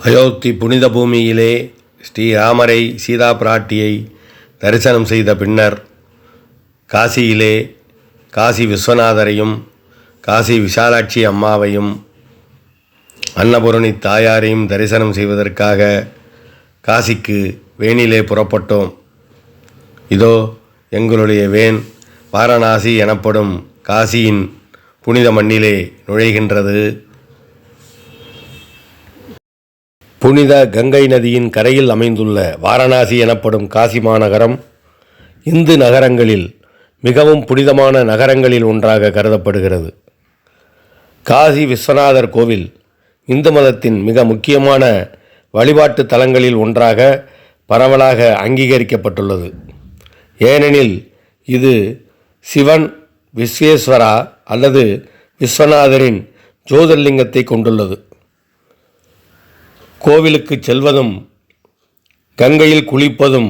அயோத்தி புனித பூமியிலே ஸ்ரீராமரை சீதா பிராட்டியை தரிசனம் செய்த பின்னர் காசியிலே காசி விஸ்வநாதரையும் காசி விசாலாட்சி அம்மாவையும் அன்னபூரணி தாயாரையும் தரிசனம் செய்வதற்காக காசிக்கு வேனிலே புறப்பட்டோம். இதோ எங்களுடைய வேன் வாரணாசி எனப்படும் காசியின் புனித மண்ணிலே நுழைகின்றது. புனித கங்கை நதியின் கரையில் அமைந்துள்ள வாரணாசி எனப்படும் காசி மாநகரம் இந்து நகரங்களில் மிகவும் புனிதமான நகரங்களில் ஒன்றாக கருதப்படுகிறது. காசி விஸ்வநாதர் கோவில் இந்து மதத்தின் மிக முக்கியமான வழிபாட்டு தலங்களில் ஒன்றாக பரவலாக அங்கீகரிக்கப்பட்டுள்ளது. ஏனெனில் இது சிவன் விஸ்வேஸ்வரா அல்லது விஸ்வநாதரின் ஜோதிர்லிங்கத்தை கொண்டுள்ளது. கோவிலுக்கு செல்வதும் கங்கையில் குளிப்பதும்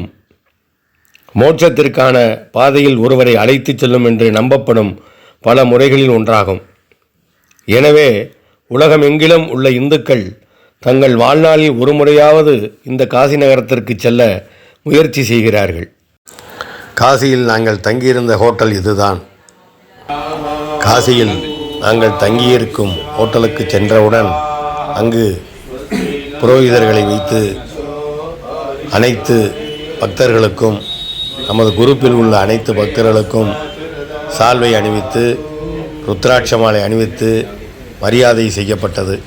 மோட்சத்திற்கான பாதையில் ஒருவரை அழைத்துச் செல்லும் என்று நம்பப்படும் பல முறைகளில் ஒன்றாகும். எனவே உலகமெங்கிலும் உள்ள இந்துக்கள் தங்கள் வாழ்நாளில் ஒரு முறையாவது இந்த காசி நகரத்திற்கு செல்ல முயற்சி செய்கிறார்கள். காசியில் நாங்கள் தங்கியிருந்த ஹோட்டல் இதுதான். காசியில் நாங்கள் தங்கியிருக்கும் ஹோட்டலுக்கு சென்றவுடன் அங்கு புரோகிதர்களை வைத்து அனைத்து பக்தர்களுக்கும், நமது குரூப்பில் உள்ள அனைத்து பக்தர்களுக்கும் சால்வை அணிவித்து ருத்ராட்ச மாலை அணிவித்து மரியாதை செய்யப்பட்டது.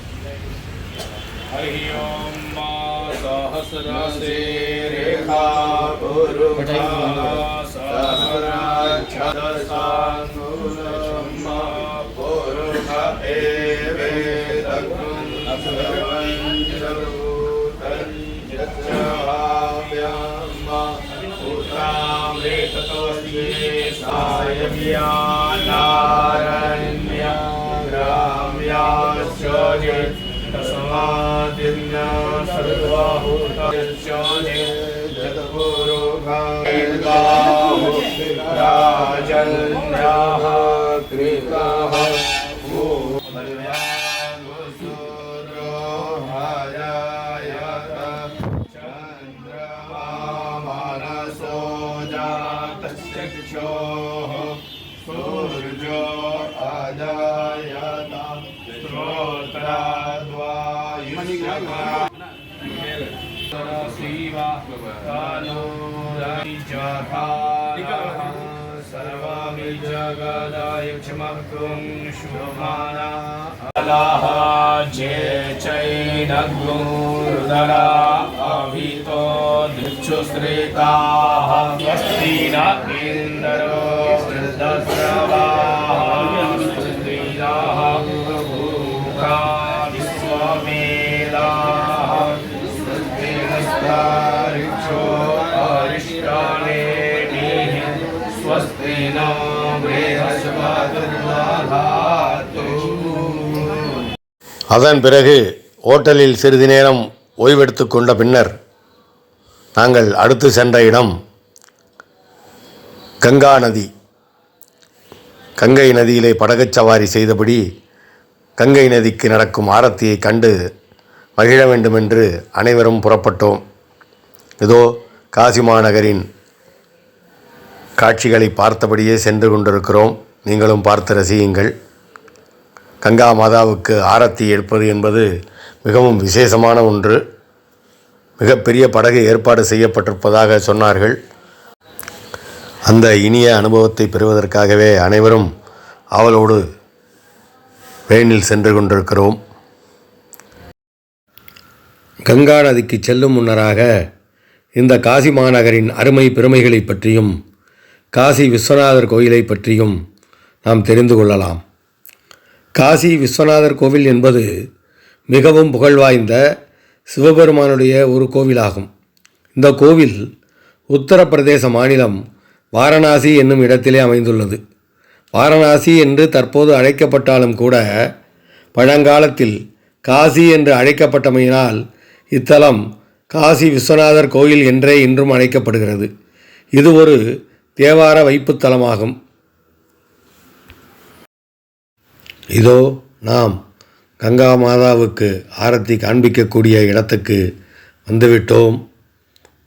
அதன் பிறகு ஓட்டலில் சிறிது நேரம் ஓய்வெடுத்து கொண்ட பின்னர் நாங்கள் அடுத்து சென்ற இடம் கங்கா நதி. கங்கை நதியிலே படகுச் சவாரி செய்தபடி கங்கை நதிக்கு நடக்கும் ஆரத்தியை கண்டு மகிழ வேண்டுமென்று அனைவரும் புறப்பட்டோம். இதோ காசி மாநகரின் காட்சிகளை பார்த்தபடியே சென்று கொண்டிருக்கிறோம். நீங்களும் பார்த்து ரசியுங்கள். கங்கா மாதாவுக்கு ஆரத்தி எடுப்பது என்பது மிகவும் விசேஷமான ஒன்று. மிகப்பெரிய படகு ஏற்பாடு செய்யப்பட்டிருப்பதாக சொன்னார்கள். அந்த இனிய அனுபவத்தை பெறுவதற்காகவே அனைவரும் ஆவலோடு வேனில் சென்று கொண்டிருக்கிறோம். கங்கா நதிக்கு செல்லும் முன்னராக இந்த காசி மாநகரின் அருமை பெருமைகளை பற்றியும் காசி விஸ்வநாதர் கோயிலை பற்றியும் நாம் தெரிந்து கொள்ளலாம். காசி விஸ்வநாதர் கோவில் என்பது மிகவும் புகழ்வாய்ந்த சிவபெருமானுடைய ஒரு கோவிலாகும். இந்த கோவில் உத்தரப்பிரதேச மாநிலம் வாரணாசி என்னும் இடத்திலே அமைந்துள்ளது. வாரணாசி என்று தற்போது அழைக்கப்பட்டாலும் கூட பழங்காலத்தில் காசி என்று அழைக்கப்பட்டமையினால் இத்தலம் காசி விஸ்வநாதர் கோயில் என்றே இன்றும் அழைக்கப்படுகிறது. இது ஒரு தேவார வைப்புத்தலமாகும். இதோ நாம் கங்கா மாதாவுக்கு ஆரத்தி காண்பிக்கக்கூடிய இடத்துக்கு வந்துவிட்டோம்.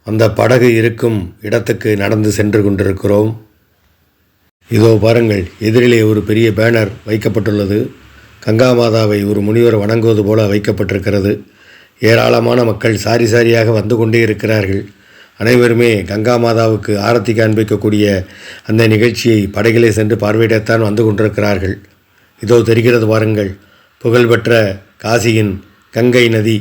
அந்த படகு இருக்கும் இடத்துக்கு நடந்து சென்று கொண்டிருக்கிறோம். இதோ பாருங்கள், எதிரிலே ஒரு பெரிய பேனர் வைக்கப்பட்டுள்ளது. கங்கா மாதாவை ஒரு முனிவர் வணங்குவது போல வைக்கப்பட்டிருக்கிறது. ஏராளமான மக்கள் சாரி சாரியாக வந்து கொண்டே இருக்கிறார்கள். அனைவருமே கங்கா மாதாவுக்கு ஆரத்தி காண்பிக்கக்கூடிய அந்த நிகழ்ச்சியை படகிலே சென்று பார்வையிடத்தான் வந்து கொண்டிருக்கிறார்கள். இதோ தெரிகிறது பாருங்கள், புகழ்பெற்ற காசியின் கங்கை நதி.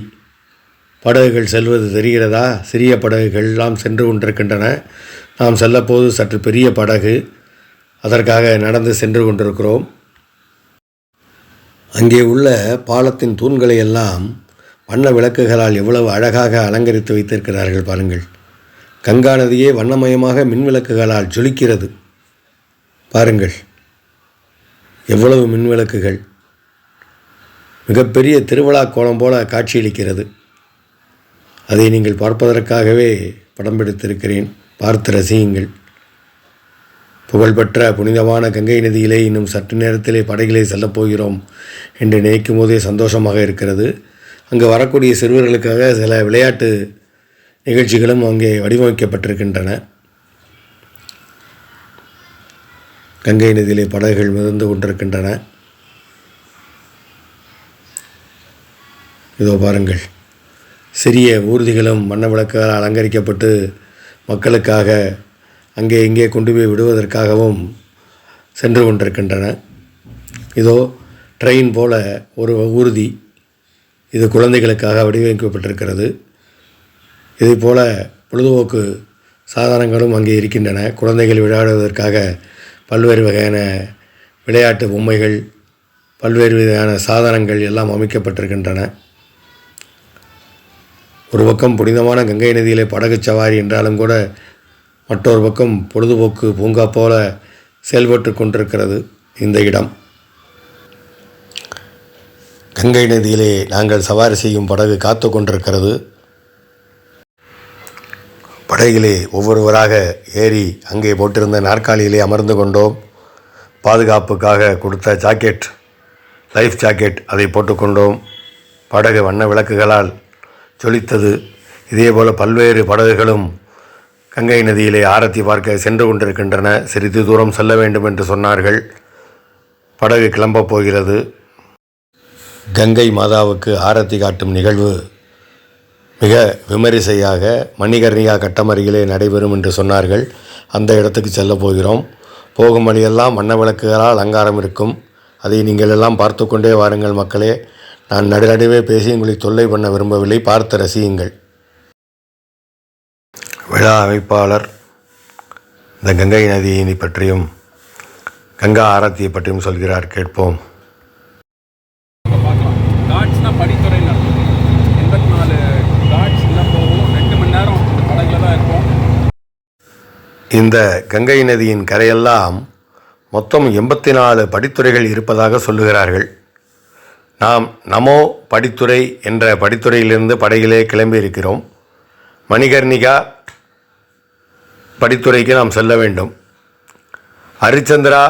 படகுகள் செல்வது தெரிகிறதா? சிறிய படகுகள் எல்லாம் சென்று கொண்டிருக்கின்றன. நாம் செல்லப்போது சற்று பெரிய படகு, அதற்காக நடந்து சென்று கொண்டிருக்கிறோம். அங்கே உள்ள பாலத்தின் தூண்களை எல்லாம் வண்ண விளக்குகளால் எவ்வளவு அழகாக அலங்கரித்து வைத்திருக்கிறார்கள் பாருங்கள். கங்கா நதியே வண்ணமயமாக மின்விளக்குகளால் ஜொலிக்கிறது. பாருங்கள், எவ்வளவு மின்விளக்குகள்! மிகப்பெரிய திருவிழா கோலம் போல காட்சியளிக்கிறது. அதை நீங்கள் பார்ப்பதற்காகவே படம் பிடித்திருக்கிறேன். பார்த்து ரசியுங்கள். புகழ்பெற்ற புனிதமான கங்கை நதியிலே இன்னும் சற்று நேரத்திலே படகிலே செல்லப்போகிறோம் என்று நினைக்கும் போதே சந்தோஷமாக இருக்கிறது. அங்கு வரக்கூடிய சிறுவர்களுக்காக சில விளையாட்டு நிகழ்ச்சிகளும் அங்கே வடிவமைக்கப்பட்டிருக்கின்றன. கங்கை நதியிலே படகுகள் மிதந்து கொண்டிருக்கின்றன. இதோ பாருங்கள், சிறிய ஊர்திகளும் வண்ண விளக்குகளால் அலங்கரிக்கப்பட்டு மக்களுக்காக அங்கே இங்கே கொண்டு போய் விடுவதற்காகவும் சென்று கொண்டிருக்கின்றன. இதோ ட்ரெயின் போல ஒரு ஊர்தி, இது குழந்தைகளுக்காக வடிவமைக்கப்பட்டிருக்கிறது. இதே போல பொழுதுபோக்கு சாதனங்களும் அங்கே இருக்கின்றன. குழந்தைகள் விளையாடுவதற்காக பல்வேறு வகையான விளையாட்டு பொம்மைகள், பல்வேறு வகையான சாதனங்கள் எல்லாம் அமைக்கப்பட்டிருக்கின்றன. ஒரு பக்கம் புனிதமான கங்கை நதியிலே படகு சவாரி என்றாலும் கூட மற்றொரு பக்கம் பொழுதுபோக்கு பூங்கா போல செயல்பட்டு கொண்டிருக்கிறது இந்த இடம். கங்கை நதியிலே நாங்கள் சவாரி செய்யும் படகு காத்து கொண்டிருக்கிறது. படகிலே ஒவ்வொருவராக ஏறி அங்கே போட்டிருந்த நாற்காலியிலே அமர்ந்து கொண்டோம். பாதுகாப்புக்காக கொடுத்த ஜாக்கெட், லைஃப் ஜாக்கெட், அதை போட்டுக்கொண்டோம். படகு வண்ண விளக்குகளால் ஜொலித்தது. இதேபோல் பல்வேறு படகுகளும் கங்கை நதியிலே ஆரத்தி பார்க்க சென்று கொண்டிருக்கின்றன. சிறிது தூரம் செல்ல வேண்டும் என்று சொன்னார்கள். படகு கிளம்பப் போகிறது. கங்கை மாதாவுக்கு ஆரத்தி காட்டும் நிகழ்வு மிக விமரிசையாக மணிகர்ணிகா கட்டமருகிலே நடைபெறும் என்று சொன்னார்கள். அந்த இடத்துக்கு செல்ல போகிறோம். போகும் வழியெல்லாம் வண்ண விளக்குகளால் அலங்காரம் இருக்கும். அதை நீங்கள் எல்லாம் பார்த்து கொண்டே வாருங்கள் மக்களே. நான் நடுநடுவே பேசி உங்களை தொல்லை பண்ண விரும்பவில்லை. பார்த்து ரசியுங்கள். விழா அமைப்பாளர் இந்த கங்கை நதியை பற்றியும் கங்கா ஆரத்தியை பற்றியும் சொல்கிறார், கேட்போம். படித்துறை 84 காட்ஸ் போகும். 2 மணி நேரம் படகுல தான் இருக்கும். இந்த கங்கை நதியின் கரையெல்லாம் மொத்தம் 84 படித்துறைகள் இருப்பதாக சொல்லுகிறார்கள். நாம் நமோ படித்துறை என்ற படித்துறையிலிருந்து படகிலே கிளம்பி இருக்கிறோம். மணிகர்ணிகா படித்துறைக்கு நாம் செல்ல வேண்டும். ஹரிச்சந்திரா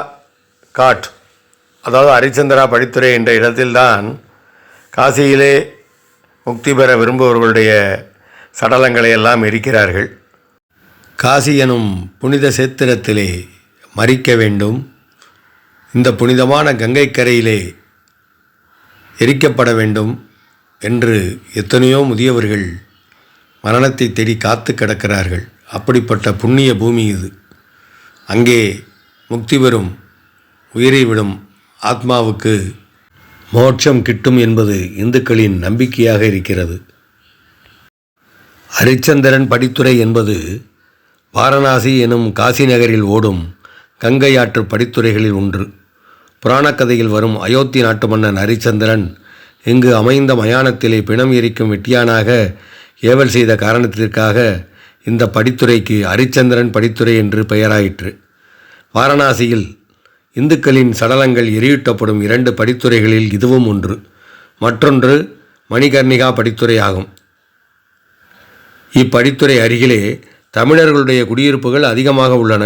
காட், அதாவது ஹரிச்சந்திரா படித்துறை என்ற இடத்தில்தான் காசியிலே முக்தி பெற விரும்புபவர்களுடைய சடலங்களை எல்லாம் எரிக்கிறார்கள். காசி எனும் புனித சேத்திரத்திலே மரிக்க வேண்டும். இந்த புனிதமான கங்கை கரையிலே எரிக்கப்பட வேண்டும் என்று எத்தனையோ முதியவர்கள் மரணத்தை தேடி காத்து கிடக்கிறார்கள். அப்படிப்பட்ட புண்ணிய பூமி இது. அங்கே முக்தி பெறும், உயிரை விடும் ஆத்மாவுக்கு மோட்சம் கிட்டும் என்பது இந்துக்களின் நம்பிக்கையாக இருக்கிறது. ஹரிச்சந்திரன் படித்துறை என்பது வாரணாசி எனும் காசி நகரில் ஓடும் கங்கை ஆற்று படித்துறைகளில் ஒன்று. புராணக்கதையில் வரும் அயோத்தி நாட்டு மன்னன் ஹரிச்சந்திரன் இங்கு அமைந்த மயானத்திலே பிணம் எரிக்கும் வெட்டியானாக ஏவல் செய்த காரணத்திற்காக இந்த படித்துறைக்கு ஹரிச்சந்திரன் படித்துறை என்று பெயராயிற்று. வாரணாசியில் இந்துக்களின் சடலங்கள் எரியூட்டப்படும் 2 படித்துறைகளில் இதுவும் ஒன்று. மற்றொன்று மணிகர்ணிகா படித்துறை ஆகும். இப்படித்துறை அருகிலே தமிழர்களுடைய குடியிருப்புகள் அதிகமாக உள்ளன.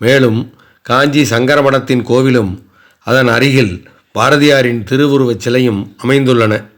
மேலும் காஞ்சி சங்கரமடத்தின் கோவிலும் அதன் அருகில் பாரதியாரின் திருவுருவச் சிலையும் அமைந்துள்ளன.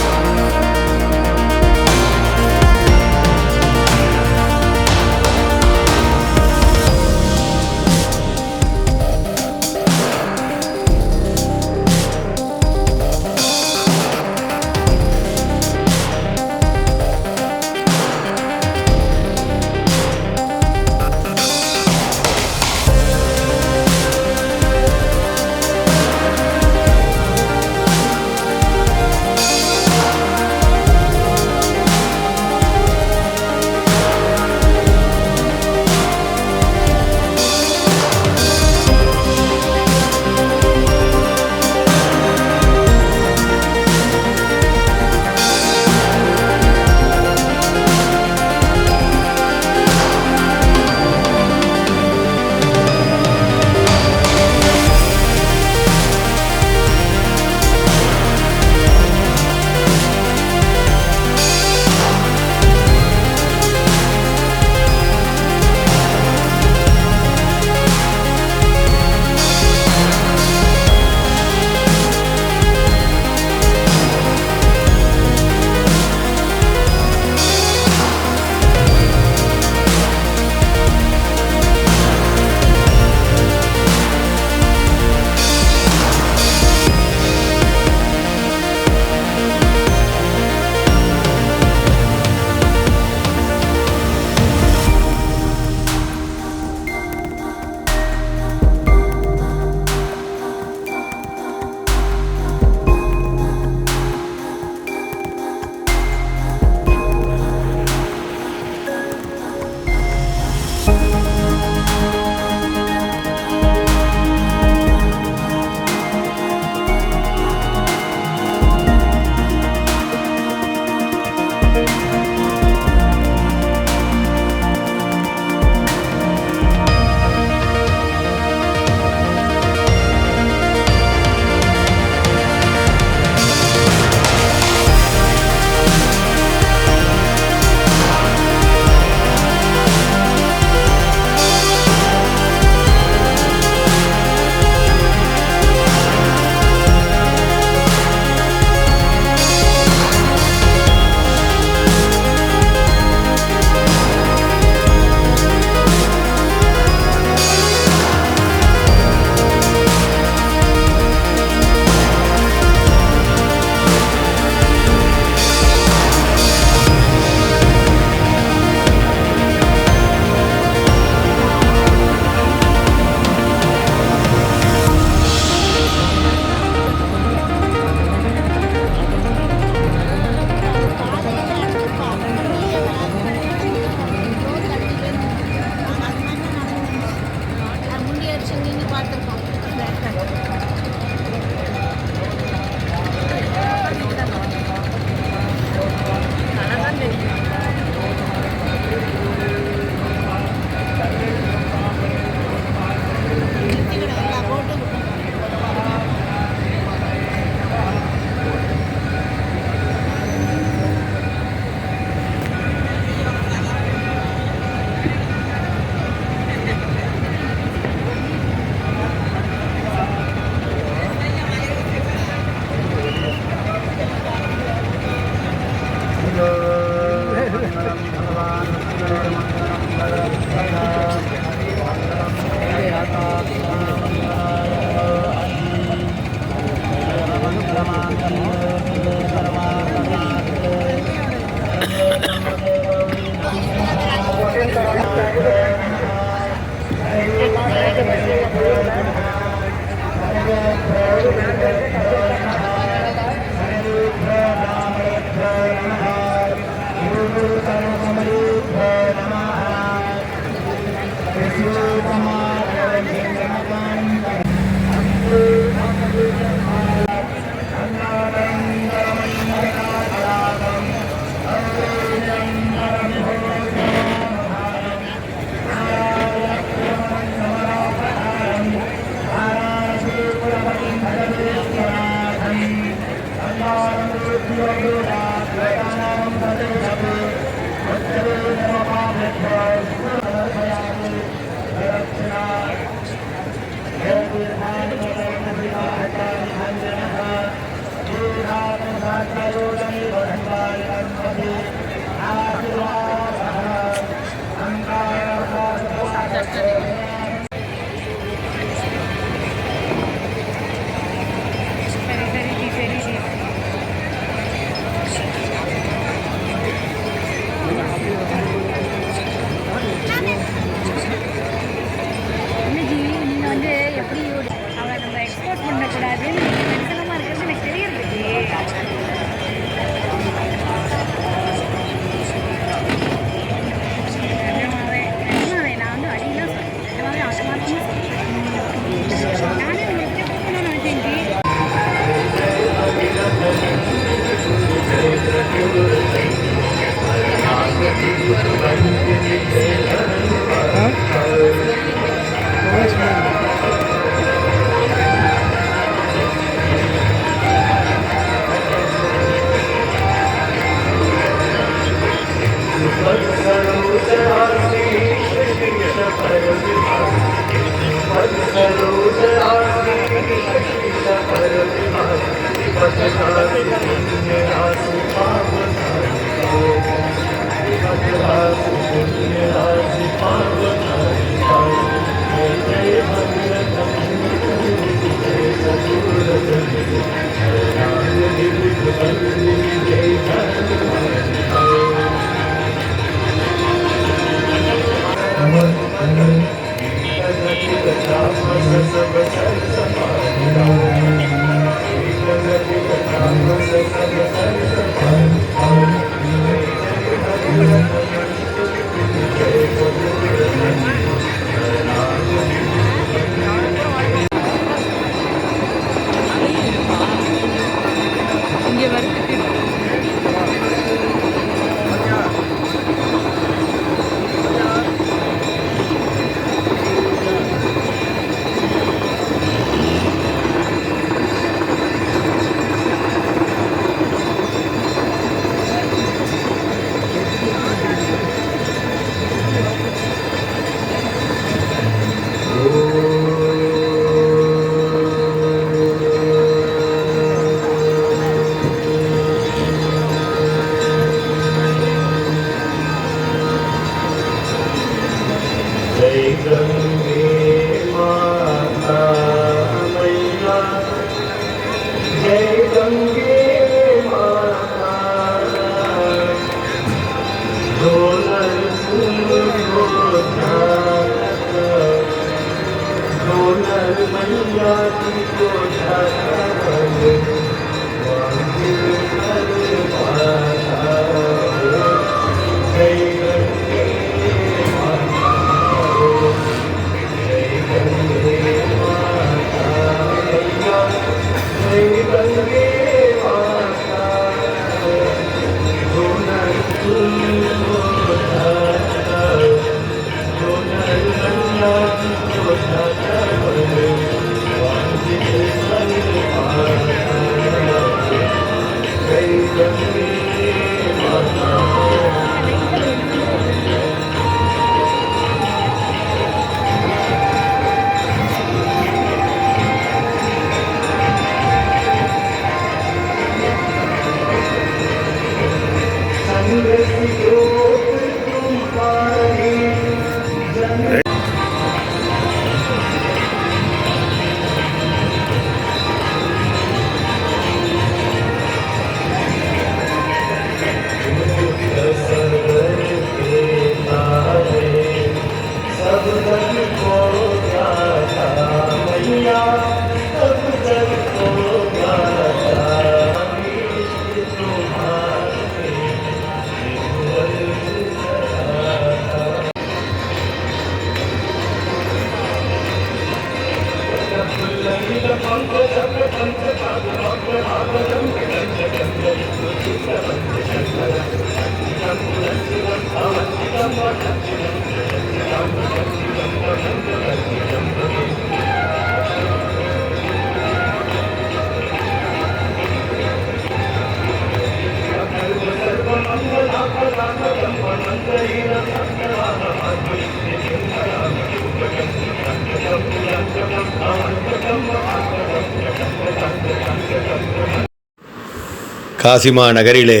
காசிமா நகரிலே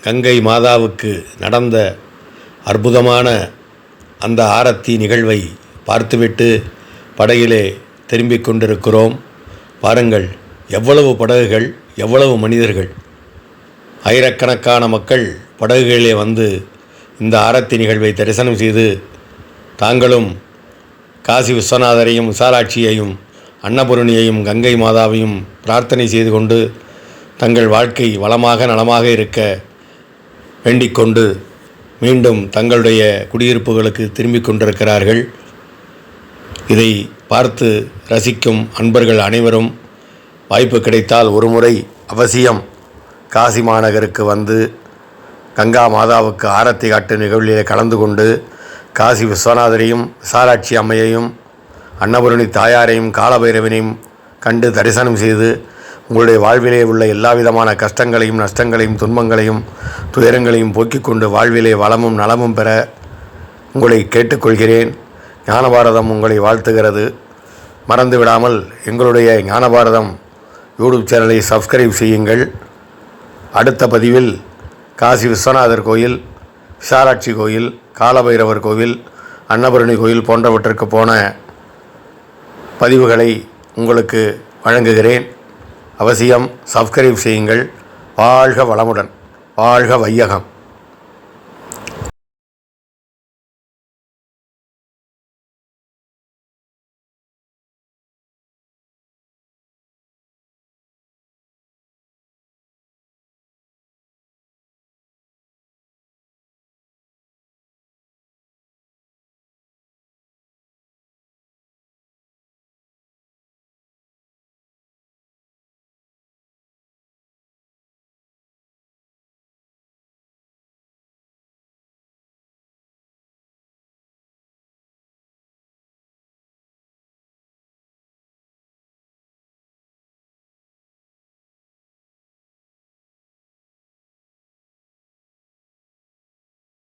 கங்கை மாதாவுக்கு நடந்த அற்புதமான அந்த ஆரத்தி நிகழ்வை பார்த்துவிட்டு படகிலே திரும்பிக் கொண்டிருக்கிறோம். பாருங்கள், எவ்வளவு படகுகள், எவ்வளவு மனிதர்கள், ஆயிரக்கணக்கான மக்கள் படகுகளிலே வந்து இந்த ஆரத்தி நிகழ்வை தரிசனம் செய்து தாங்களும் காசி விஸ்வநாதரையும் விசாலாட்சியையும் அன்னபூரணியையும் கங்கை மாதாவையும் பிரார்த்தனை செய்து கொண்டு தங்கள் வாழ்க்கை வளமாக நலமாக இருக்க வேண்டிக் கொண்டு மீண்டும் தங்களுடைய குடியிருப்புகளுக்கு திரும்பிக் கொண்டிருக்கிறார்கள். இதை பார்த்து ரசிக்கும் அன்பர்கள் அனைவரும் வாய்ப்பு கிடைத்தால் ஒரு முறை அவசியம் காசி மாநகருக்கு வந்து கங்கா மாதாவுக்கு ஆரத்தி காட்டும் நிகழ்விலே கலந்து கொண்டு காசி விஸ்வநாதரையும் விசாலாட்சி அம்மையையும் அன்னபூரணி தாயாரையும் காலபைரவனையும் கண்டு தரிசனம் செய்து உங்களுடைய வாழ்விலே உள்ள எல்லா விதமான கஷ்டங்களையும் நஷ்டங்களையும் துன்பங்களையும் துயரங்களையும் போக்கிக் கொண்டு வாழ்விலே வளமும் நலமும் பெற உங்களை கேட்டுக்கொள்கிறேன். ஞானபாரதம் உங்களை வாழ்த்துகிறது. மறந்து விடாமல் எங்களுடைய ஞானபாரதம் யூடியூப் சேனலை சப்ஸ்கிரைப் செய்யுங்கள். அடுத்த பதிவில் காசி விஸ்வநாதர் கோயில், விசாலாட்சி கோயில், காலபைரவர் கோவில், அன்னபூரணி கோயில் போன்றவற்றிற்கு போன பதிவுகளை உங்களுக்கு வழங்குகிறேன். அவசியம் சப்ஸ்கிரைப் செய்யுங்கள். வாழ்க வளமுடன், வாழ்க வையகம்.